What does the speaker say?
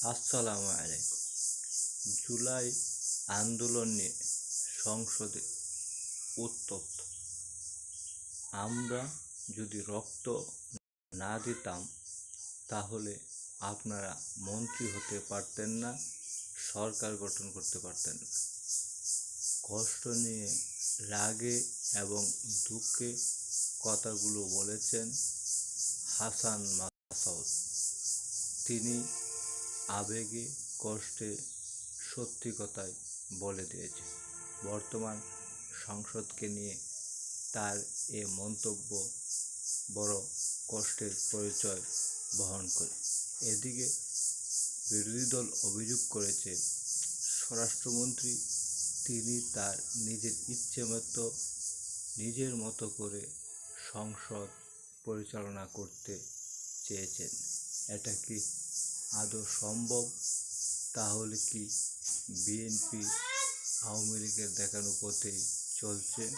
আসসালামু আলাইকুম। জুলাই আন্দোলন নিয়ে সংসদে উত্তপ্ত। আমরা যদি রক্ত না দিতাম তাহলে আপনারা মন্ত্রী হতে পারতেন না, সরকার গঠন করতে পারতেন না। কষ্ট নিয়ে, রাগে এবং দুঃখে কথাগুলো বলেছেন হাসান মাসউদ। তিনি আবেগে, কষ্টে, সত্যি কথাই বলে দিয়েছেন। বর্তমান সংসদকে নিয়ে তার এ মন্তব্য বড় কষ্টের পরিচয় বহন করে। এদিকে বিরোধী দল অভিযোগ করেছে, স্বরাষ্ট্রমন্ত্রী তিনি তার নিজের মতো করে সংসদ পরিচালনা করতে চেয়েছেন। এটা কি আদৌ সম্ভব? তাহলে কি বিএনপি আওয়ামী লীগের দেখানো পথেই চলছে?